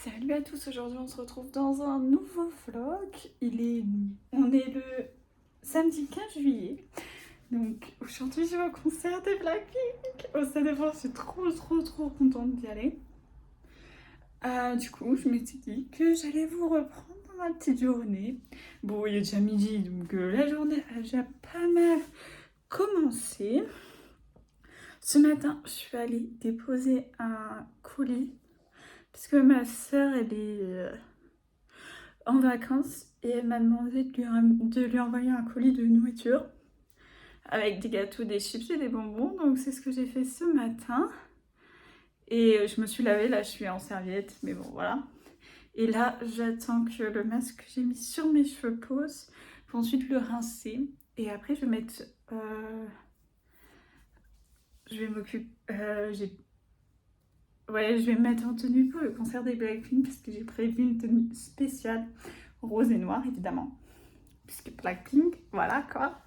Salut à tous, aujourd'hui on se retrouve dans un nouveau vlog. On est le samedi 15 juillet. Donc aujourd'hui je vais au concert des Blackpink au Stade de France. Je suis trop contente d'y aller. Du coup je m'étais dit que j'allais vous reprendre ma petite journée. Bon, il est déjà midi, donc la journée a déjà pas mal commencé. Ce matin je suis allée déposer un colis parce que ma soeur elle est en vacances et elle m'a demandé de lui envoyer un colis de nourriture avec des gâteaux, des chips et des bonbons. Donc c'est ce que j'ai fait ce matin. Et je me suis lavée, là je suis en serviette, mais bon voilà. Et là j'attends que le masque que j'ai mis sur mes cheveux pose pour ensuite le rincer. Et après je vais mettre... je vais m'occuper... Ouais, je vais me mettre en tenue pour le concert des Blackpink parce que j'ai prévu une tenue spéciale rose et noire évidemment. Puisque Blackpink, voilà quoi.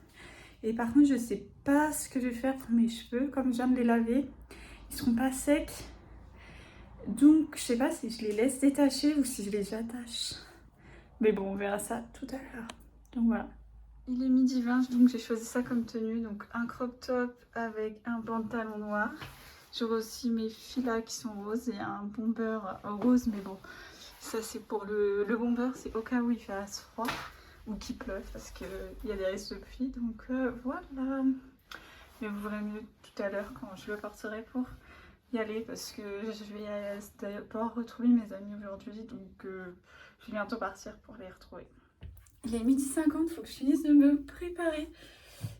Et par contre, je sais pas ce que je vais faire pour mes cheveux. Comme je viens de les laver, ils seront pas secs. Donc, je sais pas si je les laisse détacher ou si je les attache. Mais bon, on verra ça tout à l'heure. Donc voilà. Il est midi 20, donc j'ai choisi ça comme tenue. Donc un crop top avec un pantalon noir. J'aurai aussi mes filas qui sont roses et un bomber rose. Mais bon, ça c'est pour le bomber, c'est au cas où il fasse froid ou qu'il pleuve parce qu'il y a des risques de pluie. Donc voilà. Mais vous verrez mieux tout à l'heure quand je le porterai pour y aller parce que je vais d'abord retrouver mes amis aujourd'hui. Donc je vais bientôt partir pour les retrouver. Il est 12h50, il faut que je finisse de me préparer.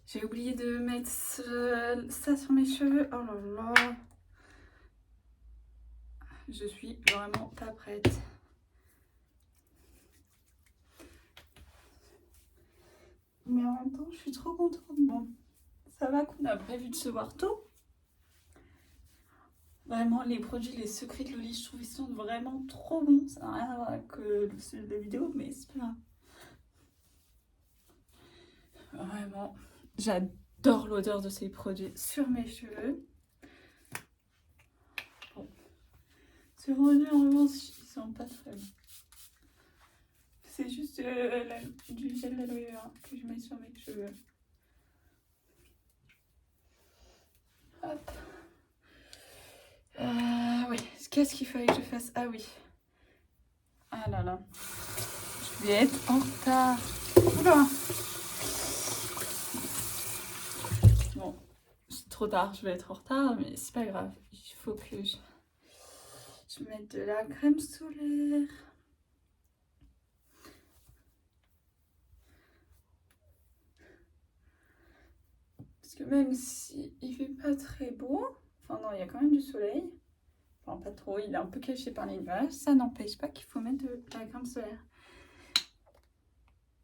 J'ai oublié de mettre ça sur mes cheveux. Oh là là. Je suis vraiment pas prête. Mais en même temps, je suis trop contente. Bon, ça va qu'on a prévu de se voir tôt. Vraiment, les produits, les secrets de Loli, je trouve ils sont vraiment trop bons. Ça n'a rien à voir avec le style de vidéo, mais c'est pas grave. Vraiment, j'adore l'odeur de ces produits sur mes cheveux. Bon, ces produits, en revanche, ils sont pas très bons. C'est juste du gel d'aloe vera que je mets sur mes cheveux. Hop. Oui, qu'est-ce qu'il fallait que je fasse? Ah oui. Ah là là. Je vais être en retard. Oula. Bon, c'est trop tard, je vais être en retard, mais c'est pas grave. Il faut que je mette de la crème solaire. Parce que même si il fait pas très beau, enfin non, il y a quand même du soleil. Enfin pas trop, il est un peu caché par les nuages. Ça n'empêche pas qu'il faut mettre de la crème solaire.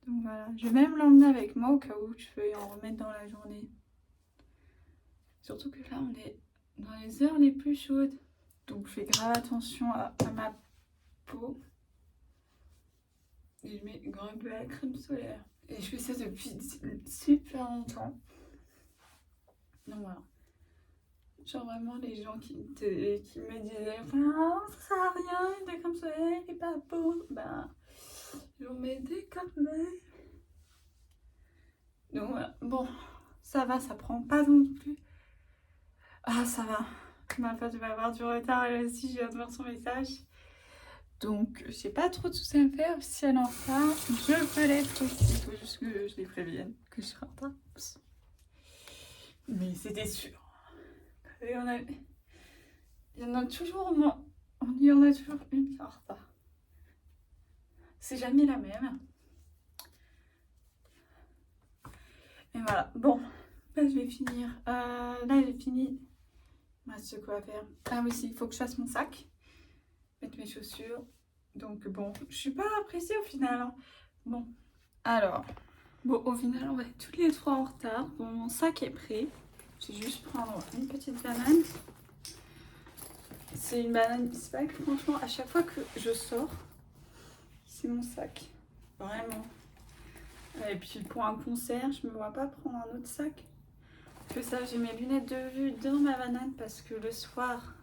Donc voilà, je vais même l'emmener avec moi au cas où je veux en remettre dans la journée. Surtout que là, on est dans les heures les plus chaudes. Donc je fais grave attention à ma peau. Et je mets grave de la crème solaire. Et je fais ça depuis super longtemps. Donc voilà. Genre vraiment les gens qui me disaient ah, ça sert à rien, des crèmes solaires, il est pas beau. Ben, j'en mets des quand même. Donc voilà. Bon, ça va, ça prend pas non plus. Ah, ça va. Ma pote va avoir du retard, elle aussi, je viens de voir son message. Donc, j'ai pas trop de soucis à me faire. Si elle est en retard, je peux l'être aussi. Il faut juste que je les prévienne que je serai en retard. Mais c'était sûr. Il y en a toujours moins. Il y en a toujours une qui est en retard. C'est jamais la même. Et voilà. Bon, là, je vais finir. Là, j'ai fini. Il me reste quoi à faire. Ah oui, il faut que je fasse mon sac. Mettre mes chaussures. Donc bon, je suis pas pressée au final. Hein. Bon, alors, bon, au final, on va être toutes les trois en retard. Bon, mon sac est prêt. Je vais juste prendre une petite banane. C'est une banane Bispack. Franchement, à chaque fois que je sors, c'est mon sac. Vraiment. Et puis pour un concert, je me vois pas prendre un autre sac. Que ça, j'ai mes lunettes de vue dans ma banane parce que le soir,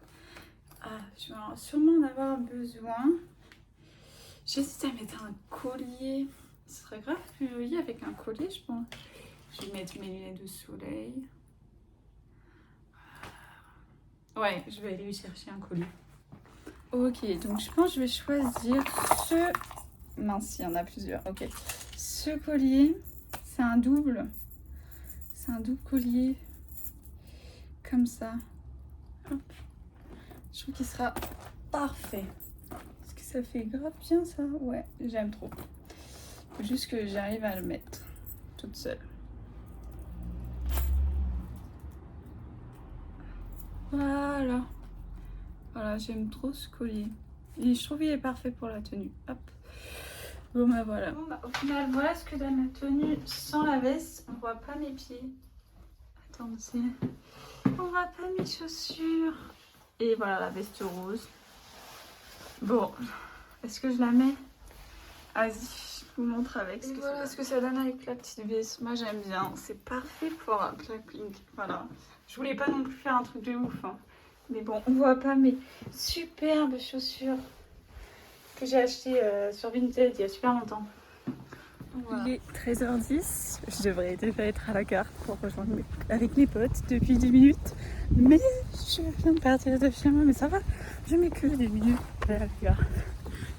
je vais sûrement en avoir besoin. J'hésite à mettre un collier. Ce serait grave plus joli avec un collier, je pense. Je vais mettre mes lunettes de soleil. Ouais, je vais aller chercher un collier. Ok, donc je pense que je vais choisir ce... Mince, il y en a plusieurs. Ok. Ce collier, c'est un double. C'est un double collier. Comme ça. Hop. Je trouve qu'il sera parfait. Est-ce que ça fait grave bien ça? Ouais, j'aime trop. Faut juste que j'arrive à le mettre toute seule. Voilà. Voilà, j'aime trop ce collier. Et je trouve qu'il est parfait pour la tenue. Hop. Bon bah voilà. Bon, bah, au final, voilà ce que donne la tenue sans la veste. On voit pas mes pieds. Attendez. On voit pas mes chaussures. Et voilà la veste rose. Bon, est-ce que je la mets? Vas-y, je vous montre avec. Et voilà ce que ça donne avec la petite veste. Moi j'aime bien. C'est parfait pour un Blackpink. Voilà. Je voulais pas non plus faire un truc de ouf. Hein. Mais bon, on voit pas mes superbes chaussures que j'ai achetées sur Vinted il y a super longtemps. Voilà. Il est 13h10. Je devrais déjà être à la gare pour rejoindre avec mes potes depuis 10 minutes. Mais je viens de partir de chez moi. Mais ça va, je mets que 10 minutes à la gare.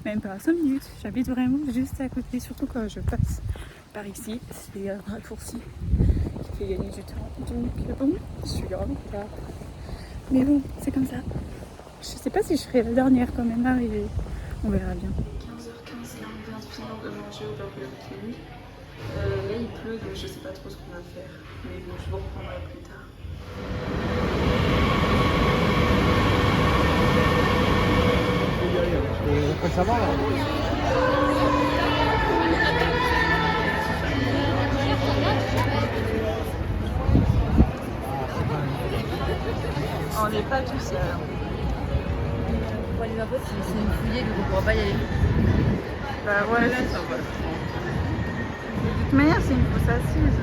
Même pas 5 minutes. J'habite vraiment juste à côté. Surtout quand je passe par ici. C'est un raccourci qui fait gagner du temps. Donc bon, je suis grave en retard. Mais bon, c'est comme ça. Je sais pas si je serai la dernière quand même arrivée. On verra bien. 15h15, là on vient de finir de manger au Burger King. Là il pleut donc je sais pas trop ce qu'on va faire. Mais bon, je vous reprendrai plus tard. Ça va là. On n'est pas tout seul. Pour aller là-bas, c'est une fouillée, donc on pourra pas y aller. Bah ouais, là ça va. De toute manière, c'est une fausse assise.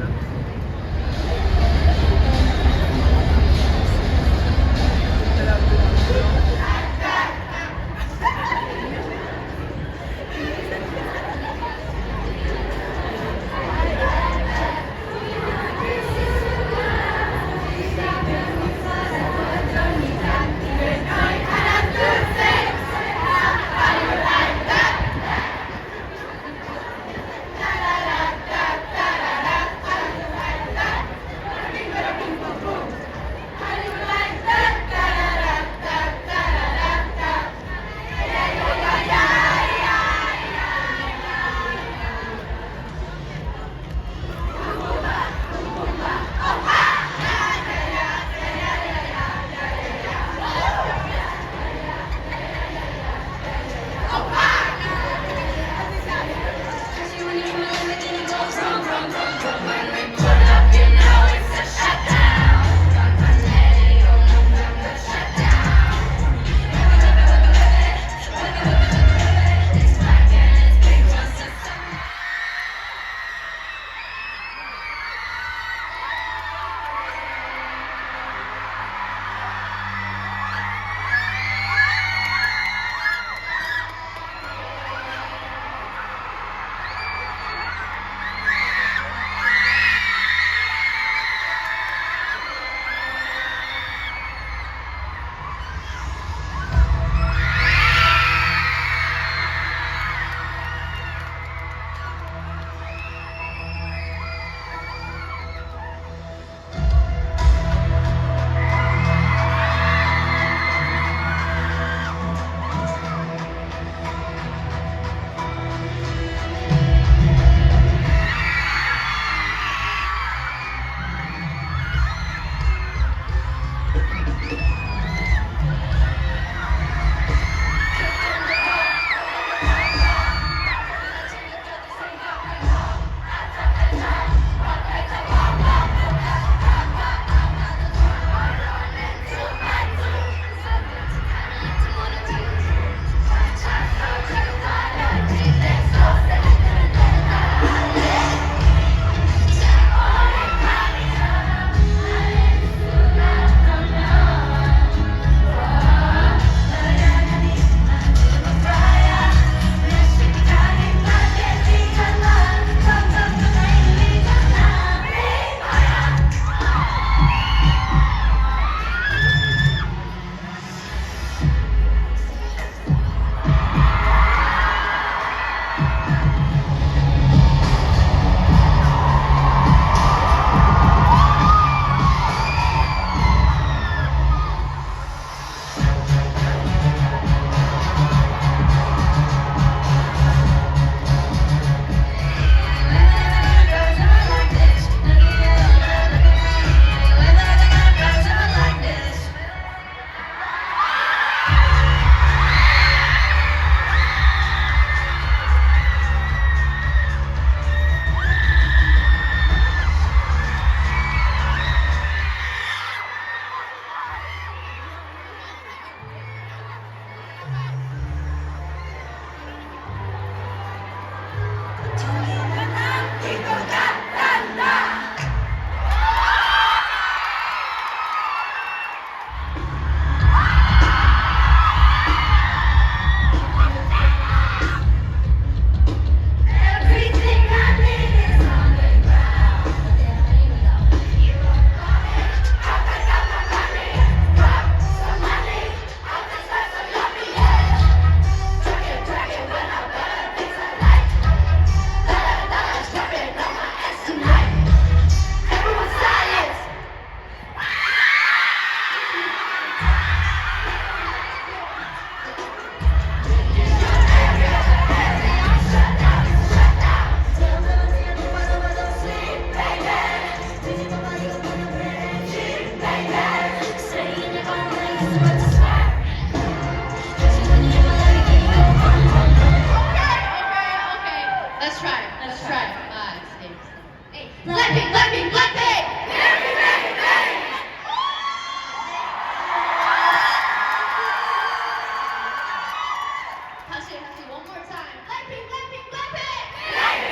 One more time. Blackpink, Blackpink, Blackpink! You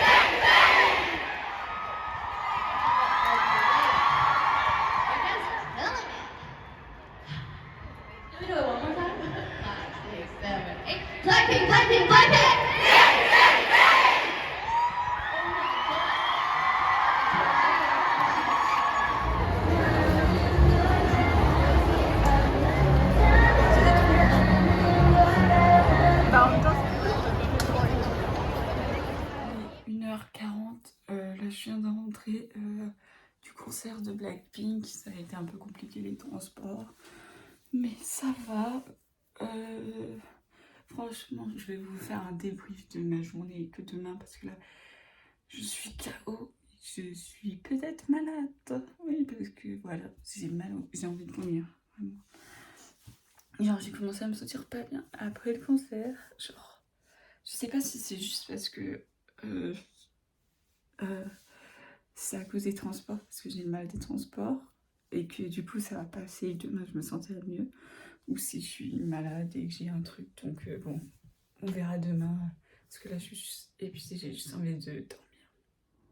guys are killing it. Can we do it one more time? 5, 6, 7, 8. Blackpink, Blackpink, Blackpink! Bah, en même temps, il est 1h40, là je viens de rentrer du concert de Blackpink, ça a été un peu compliqué les transports, mais ça va. Franchement, je vais vous faire un débrief de ma journée que demain parce que là je suis KO, je suis peut-être malade, oui parce que voilà, j'ai mal, j'ai envie de vomir, vraiment. Genre j'ai commencé à me sentir pas bien après le concert, genre je sais pas si c'est juste parce que c'est à cause des transports, parce que j'ai le mal des transports et que du coup ça va passer et demain je me sentirai mieux, ou si je suis malade et que j'ai un truc, donc bon, on verra demain parce que là je suis juste épuisée, j'ai juste envie de dormir.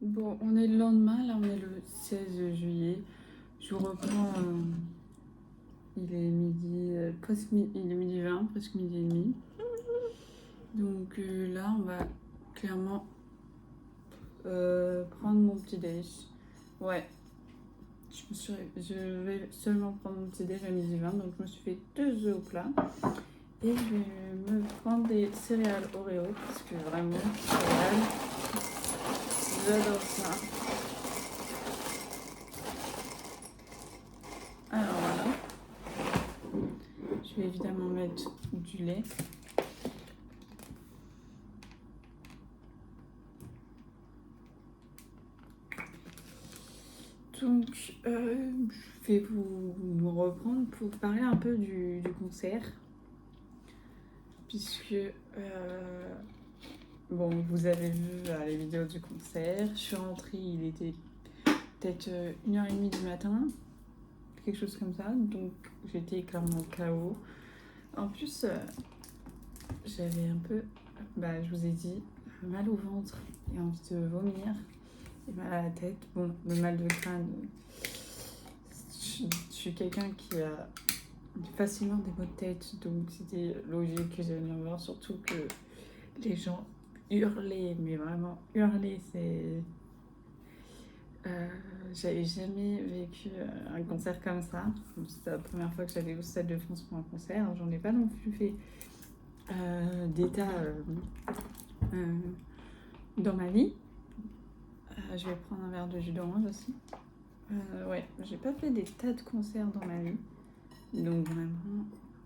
Bon, on est le lendemain, là on est le 16 juillet, je reprends, il est midi, il est midi 20, presque midi et demi. Donc là, on va clairement prendre mon petit déj. Ouais, je vais seulement prendre mon petit déj à midi 20, donc je me suis fait 2 œufs au plat. Et je vais me prendre des céréales Oreo, parce que vraiment, céréales, j'adore ça. Alors voilà. Je vais évidemment mettre du lait. Donc, je vais vous reprendre pour parler un peu du concert. Puisque, bon, vous avez vu les vidéos du concert. Je suis rentrée, il était peut-être 1h30 du matin, quelque chose comme ça. Donc, j'étais clairement KO. En plus, j'avais un peu, je vous ai dit, mal au ventre et envie de vomir. Et mal à la tête. Bon, le mal de crâne, je suis quelqu'un qui a facilement des maux de tête, donc c'était logique que j'allais venir voir, surtout que les gens hurlaient, mais vraiment hurlaient, c'est... j'avais jamais vécu un concert comme ça. C'était la première fois que j'allais au Stade de France pour un concert. J'en ai pas non plus fait d'état dans ma vie. Je vais prendre un verre de jus d'orange aussi. Ouais, j'ai pas fait des tas de concerts dans ma vie. Donc vraiment,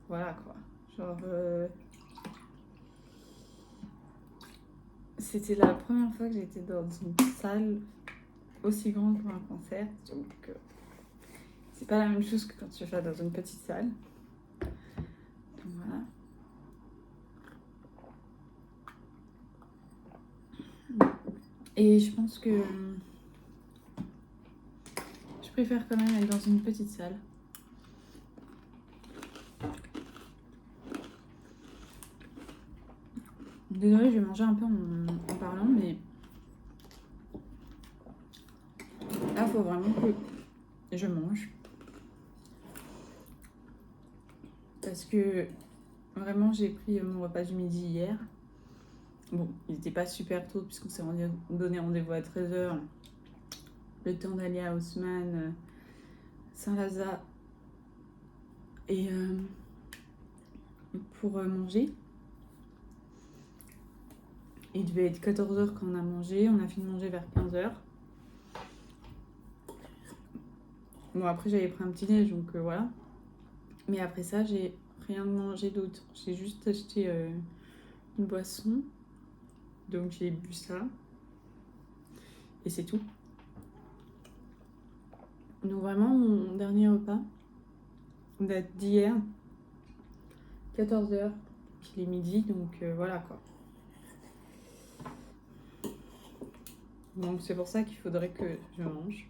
voilà quoi. Genre, c'était la première fois que j'étais dans une salle aussi grande pour un concert. Donc, c'est pas la même chose que quand tu vas dans une petite salle. Donc voilà. Et je pense que je préfère quand même être dans une petite salle. Désolée, je vais manger un peu en parlant, mais là, il faut vraiment que je mange. Parce que vraiment, j'ai pris mon repas du midi hier. Bon, il n'était pas super tôt puisqu'on s'est donné rendez-vous à 13h. Le temps d'aller à Haussmann, Saint-Lazare et pour manger. Il devait être 14h quand on a mangé. On a fini de manger vers 15h. Bon, après, j'avais pris un petit déj, donc voilà. Mais après ça, j'ai rien mangé d'autre. J'ai juste acheté une boisson. Donc, j'ai bu ça. Et c'est tout. Donc, vraiment, mon dernier repas date d'hier. 14h. Il est midi, donc voilà quoi. Donc, c'est pour ça qu'il faudrait que je mange.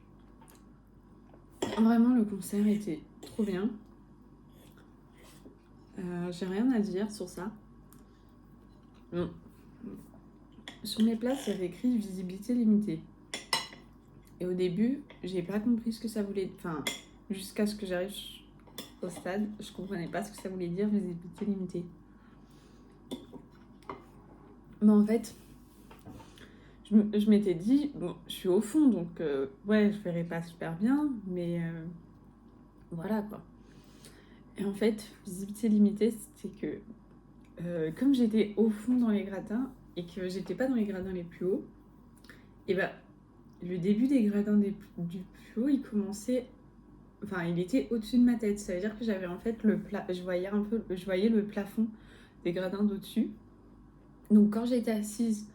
Vraiment, le concert était trop bien. J'ai rien à dire sur ça. Non. Sur mes places, il y avait écrit visibilité limitée. Et au début, j'ai pas compris ce que ça voulait... Enfin, jusqu'à ce que j'arrive au stade, je comprenais pas ce que ça voulait dire, visibilité limitée. Mais en fait, je m'étais dit, bon, je suis au fond, donc ouais, je verrai pas super bien, mais voilà quoi. Et en fait, visibilité limitée, c'était que comme j'étais au fond dans les gradins et que j'étais pas dans les gradins les plus hauts, et bah le début des gradins du plus haut, il commençait, enfin il était au-dessus de ma tête. Ça veut dire que j'avais en fait je voyais le plafond des gradins d'au-dessus. Donc quand j'étais assise,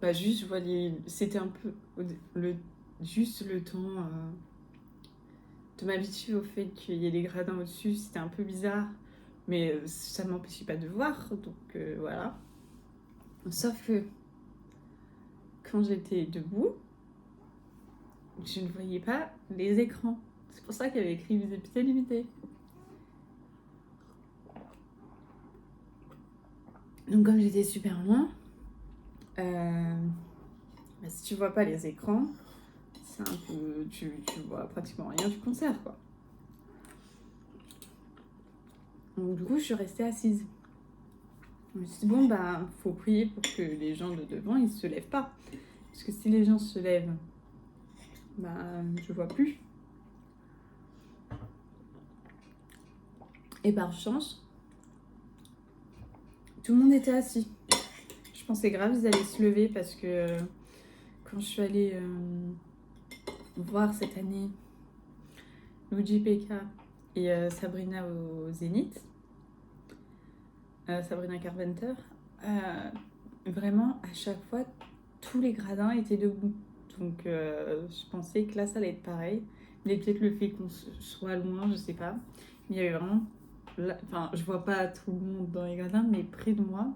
bah juste je voyais, c'était un peu juste le temps de m'habituer au fait qu'il y ait des gradins au-dessus. C'était un peu bizarre, mais ça ne m'empêchait pas de voir, donc voilà. Sauf que quand j'étais debout, je ne voyais pas les écrans. C'est pour ça qu'il y avait écrit visibilité limitée. Donc comme j'étais super loin, bah, si tu vois pas les écrans, c'est un peu, tu vois pratiquement rien du concert quoi. Donc du coup je suis restée assise. Je me suis dit bon bah faut prier pour que les gens de devant ils se lèvent pas. Parce que si les gens se lèvent, bah je vois plus. Et par chance, tout le monde était assis. Je pensais grave ils allaient se lever parce que quand je suis allée voir cette année Luigi Pekka et Sabrina au Zénith, Sabrina Carpenter, vraiment à chaque fois tous les gradins étaient debout. Donc je pensais que là ça allait être pareil. Mais peut-être le fait qu'on soit loin, je sais pas. Il y avait vraiment... Enfin, je vois pas tout le monde dans les gradins, mais près de moi,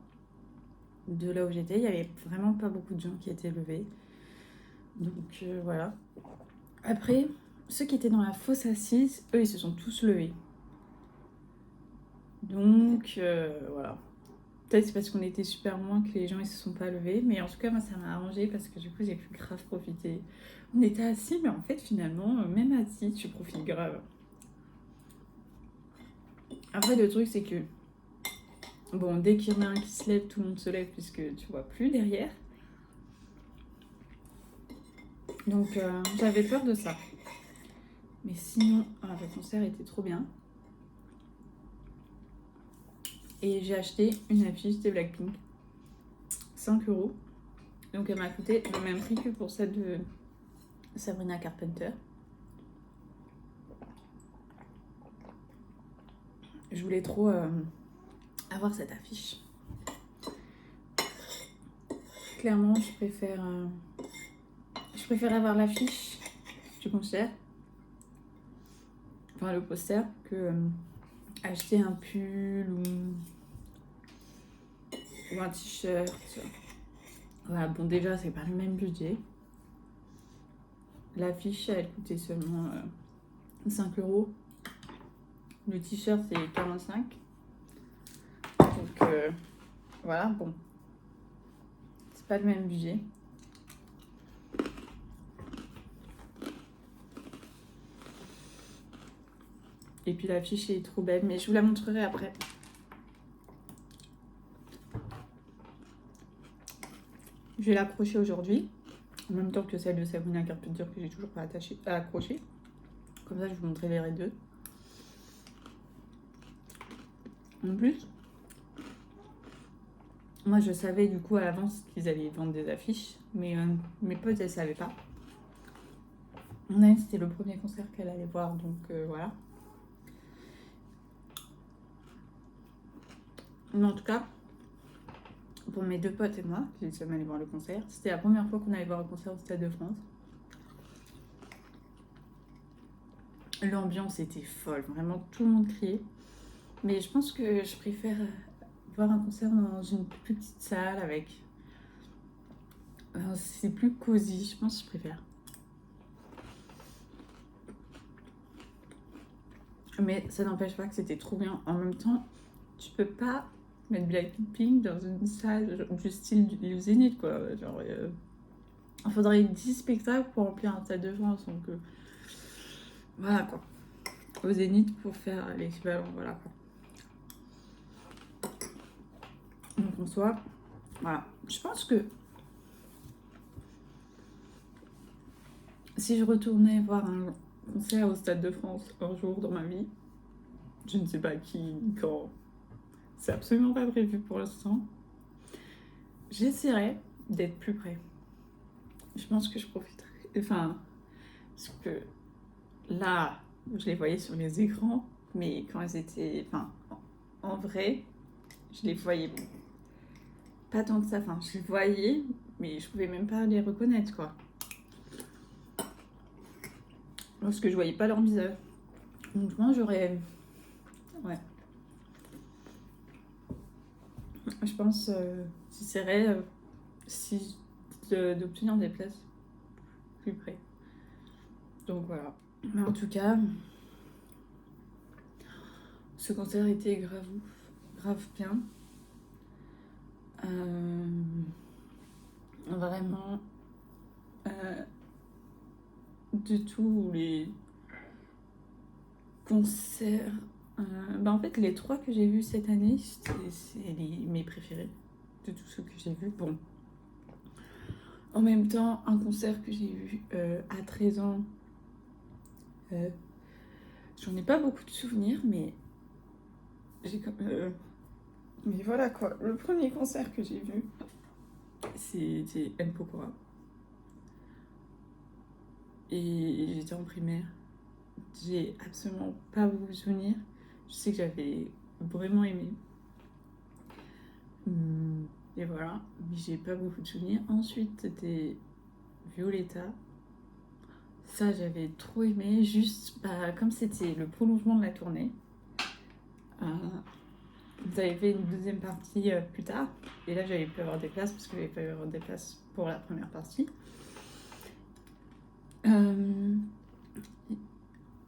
de là où j'étais, il y avait vraiment pas beaucoup de gens qui étaient levés. Donc voilà. Après, ceux qui étaient dans la fosse assise, eux, ils se sont tous levés. Donc voilà. Peut-être c'est parce qu'on était super loin que les gens ils se sont pas levés, mais en tout cas moi ça m'a arrangé parce que du coup j'ai pu grave profiter. On était assis, mais en fait finalement même assis tu profites grave. Après le truc c'est que bon, dès qu'il y en a un qui se lève, tout le monde se lève puisque tu vois plus derrière. Donc j'avais peur de ça. Mais sinon le concert était trop bien. Et j'ai acheté une affiche des Blackpink, 5 €. Donc elle m'a coûté le même prix que pour celle de Sabrina Carpenter. Je voulais trop avoir cette affiche. Clairement, je préfère avoir l'affiche du concert, enfin le poster, que acheter un pull ou un t-shirt. Voilà, bon déjà c'est pas le même budget. L'affiche elle coûtait seulement 5 €. Le t-shirt c'est 45. Donc voilà, bon. C'est pas le même budget. Et puis l'affiche est trop belle, mais je vous la montrerai après. Je vais l'accrocher aujourd'hui, en même temps que celle de Sabrina Carpenter que j'ai toujours pas accroché. Comme ça, je vous montrerai les deux. En plus, moi je savais du coup à l'avance qu'ils allaient vendre des affiches, mais mes potes elles savaient pas. C'était le premier concert qu'elle allait voir, donc voilà. Mais en tout cas, pour mes deux potes et moi, qui sommes allés voir le concert, c'était la première fois qu'on allait voir le concert au Stade de France. L'ambiance était folle, vraiment tout le monde criait. Mais je pense que je préfère voir un concert dans une plus petite salle avec... c'est plus cosy, je pense que je préfère. Mais ça n'empêche pas que c'était trop bien. En même temps, tu peux pas mettre Blackpink dans une salle du style du Zénith, quoi. Genre, il faudrait 10 spectacles pour remplir un Stade de France. Donc, voilà, quoi. Au Zénith pour faire l'équivalent, voilà, quoi. Donc, en soi, voilà. Je pense que si je retournais voir un concert au Stade de France un jour dans ma vie, je ne sais pas qui, quand, c'est absolument pas prévu pour l'instant, j'essaierai d'être plus près. Je pense que je profiterai. Enfin, parce que là, je les voyais sur les écrans, mais quand elles étaient. Enfin, en vrai, je les voyais pas tant que ça. Enfin, je les voyais, mais je pouvais même pas les reconnaître, quoi. Parce que je voyais pas leur visage. Donc, moi, j'aurais. Ouais. Je pense j'essaierai d'obtenir des places plus près. Donc voilà. Mais en tout cas, ce concert était grave bien. Vraiment, de tous les concerts. En fait, les 3 que j'ai vus cette année, c'est mes préférés de tous ceux que j'ai vus. Bon. En même temps, un concert que j'ai vu à 13 ans, j'en ai pas beaucoup de souvenirs, mais mais voilà, quoi. Le premier concert que j'ai vu, c'était M. Pokora. Et j'étais en primaire. J'ai absolument pas beaucoup de souvenirs. Je sais que j'avais vraiment aimé. Et voilà, mais j'ai pas beaucoup de souvenirs. Ensuite, c'était Violetta. Ça, j'avais trop aimé. Juste, comme c'était le prolongement de la tournée, vous avez fait une deuxième partie plus tard. Et là, j'avais pu avoir des places parce que j'avais pas pu avoir des places pour la première partie.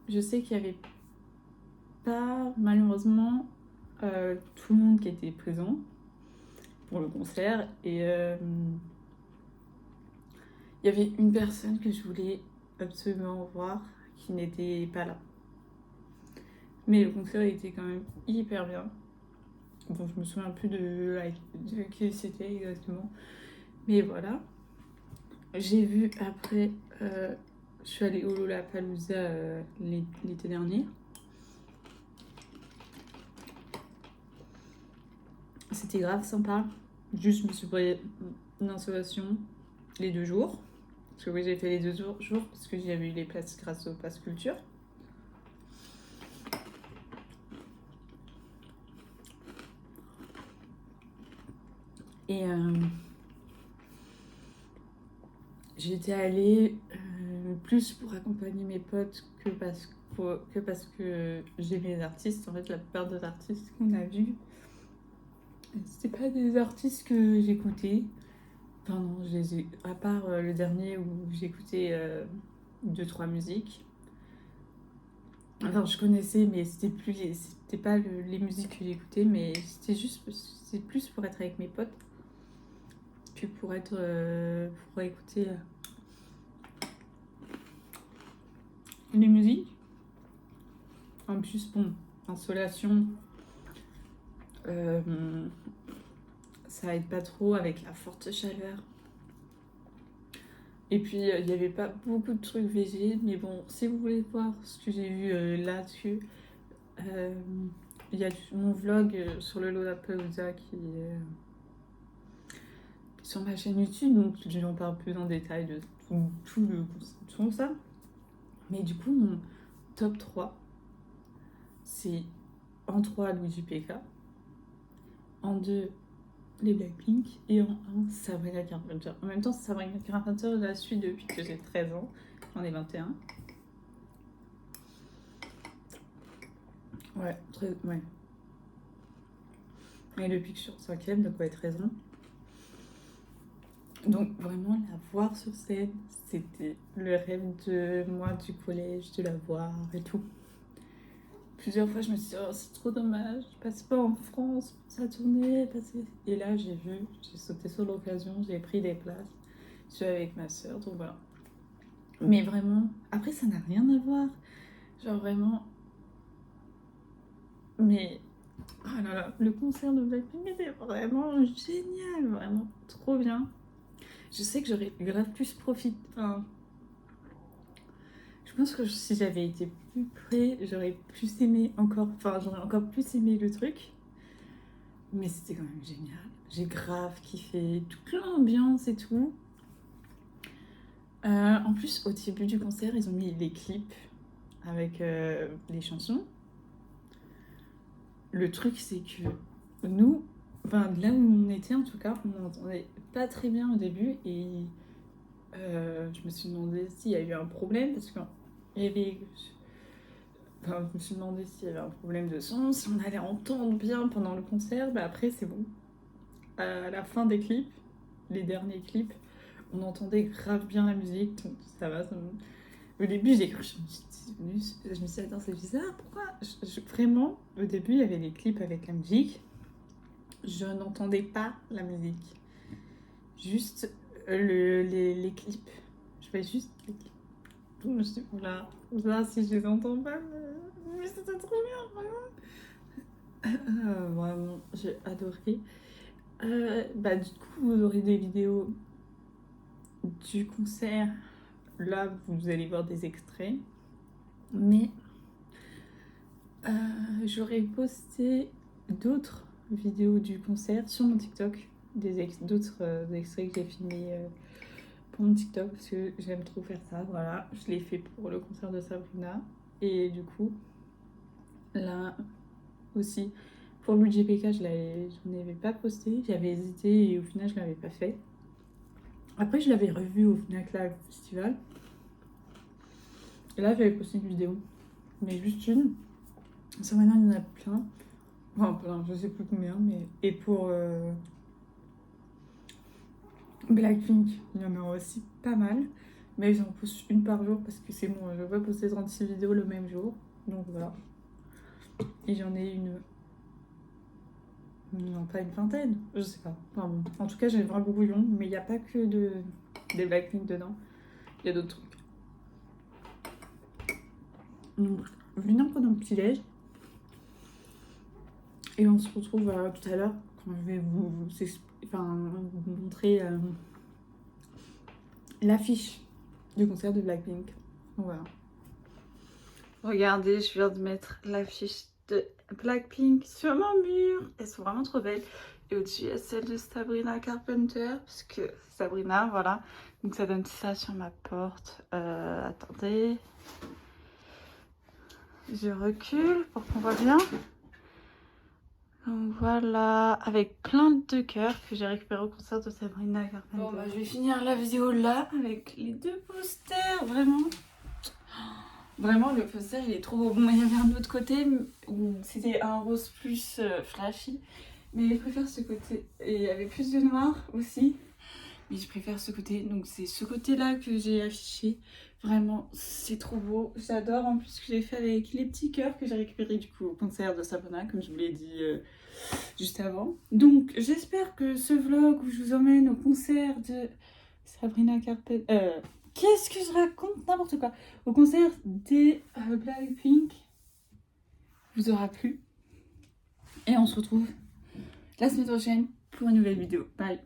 Je sais qu'il y avait pas, malheureusement, tout le monde qui était présent pour le concert. Et il y avait une personne que je voulais absolument voir qui n'était pas là. Mais le concert était quand même hyper bien. Bon, je me souviens plus de qui c'était exactement. Mais voilà. J'ai vu après, je suis allée au Lollapalooza l'été dernier. C'était grave sympa. Juste, je me suis pris une installation les 2 jours. Parce que oui, j'ai fait les 2 jours parce que j'avais eu les places grâce au Pass Culture. Et j'étais allée plus pour accompagner mes potes que parce que j'aimais les artistes. En fait, la plupart des artistes qu'on a vus, c'était pas des artistes que j'écoutais. Enfin non, à part le dernier où j'écoutais 2-3 musiques. Enfin, je connaissais, mais c'était pas les musiques que j'écoutais, mais c'est plus pour être avec mes potes que pour écouter les musiques. En plus, bon, insolation, ça aide pas trop avec la forte chaleur. Et puis, il n'y avait pas beaucoup de trucs végé, mais bon, si vous voulez voir ce que j'ai vu là-dessus, il y a mon vlog sur le Lollapalooza qui est sur ma chaîne YouTube, donc je n'en parle plus en détail de tout ça. Mais du coup, mon top 3, c'est en 3 Luigi PK, en 2 les Blackpink et en 1 Sabrina Carpenter. En même temps, Sabrina Carpenter, je la suis depuis que j'ai 13 ans, j'en ai 21. Ouais, ouais. Et depuis que je suis en 5ème, donc ouais, 13 ans. Donc vraiment, la voir sur scène, c'était le rêve de moi du collège, de la voir et tout. plusieurs fois, je me suis dit, oh, c'est trop dommage, je passe pas en France pour sa tournée. Et là, j'ai sauté sur l'occasion, j'ai pris des places. Je suis avec ma soeur, donc voilà. Mais vraiment, après, ça n'a rien à voir. Genre vraiment. Mais, oh là là, le concert de Blackpink était vraiment génial, vraiment trop bien. Je sais que j'aurais grave plus profité. Enfin, je pense que si j'avais été plus près, j'aurais plus aimé encore. Enfin, j'aurais encore plus aimé le truc. Mais c'était quand même génial. J'ai grave kiffé toute l'ambiance et tout. En plus, au début du concert, ils ont mis les clips avec les chansons. Le truc, c'est que nous, enfin, là où on était en tout cas, on n'entendait pas très bien au début. Et je me suis demandé s'il y a eu un problème parce qu'il y avait. Enfin, je me suis demandé s'il y avait un problème de son, si on allait entendre bien pendant le concert. Bah après, c'est bon. À la fin des clips, les derniers clips, on entendait grave bien la musique, donc ça va. Au début, j'ai cru, je me suis dit, attends, c'est bizarre, pourquoi vraiment, au début, il y avait les clips avec la musique, je n'entendais pas la musique, juste les clips. Je fais juste les clips. Donc, je me suis dit, là, si je les entends pas, mais c'était trop bien, vraiment. Vraiment, j'ai adoré. Bah, du coup, vous aurez des vidéos du concert. Là, vous allez voir des extraits. Mais j'aurais posté d'autres vidéos du concert sur mon TikTok. D'autres extraits que j'ai filmés pour mon TikTok parce que j'aime trop faire ça. Voilà, je l'ai fait pour le concert de Sabrina. Et du coup, là aussi, pour le GPK, je n'en avais pas posté. J'avais hésité et au final, je ne l'avais pas fait. Après, je l'avais revu au Fnac Live Festival. Et là, j'avais posté une vidéo. Mais juste une. Ça, maintenant, il y en a plein. Enfin, plein, je sais plus combien. Mais... Et pour Blackpink, il y en a aussi pas mal. Mais j'en poste une par jour parce que c'est bon, je ne vais pas poster 36 vidéos le même jour. Donc voilà. Et j'en ai non, pas une vingtaine, je sais pas. Enfin, bon. En tout cas, j'ai vraiment brouillon, mais il n'y a pas que des Blackpink dedans. Il y a d'autres trucs. Donc, venez prendre un petit déj. Et on se retrouve tout à l'heure quand je vais vous montrer l'affiche du concert de Blackpink. Donc, voilà. Regardez, je viens de mettre l'affiche de Blackpink sur mon mur. Elles sont vraiment trop belles. Et au-dessus, il y a celle de Sabrina Carpenter. Parce que Sabrina, voilà. Donc ça donne ça sur ma porte. Attendez. Je recule pour qu'on voit bien. Donc voilà. Avec plein de cœurs que j'ai récupéré au concert de Sabrina Carpenter. Bon, bah, je vais finir la vidéo là avec les deux posters. Vraiment, le poster, il est trop beau. Bon, il y avait un autre côté où c'était un rose plus flashy. Mais je préfère ce côté. Et il y avait plus de noir aussi. Mais je préfère ce côté. Donc, c'est ce côté-là que j'ai affiché. Vraiment, c'est trop beau. J'adore en plus ce que j'ai fait avec les petits cœurs que j'ai récupérés du coup au concert de Sabrina, comme je vous l'ai dit juste avant. Donc, j'espère que ce vlog où je vous emmène au concert de Sabrina Carpenter... Qu'est-ce que je raconte? N'importe quoi. Au concert des Blackpink vous aura plu. Et on se retrouve la semaine prochaine pour une nouvelle vidéo. Bye.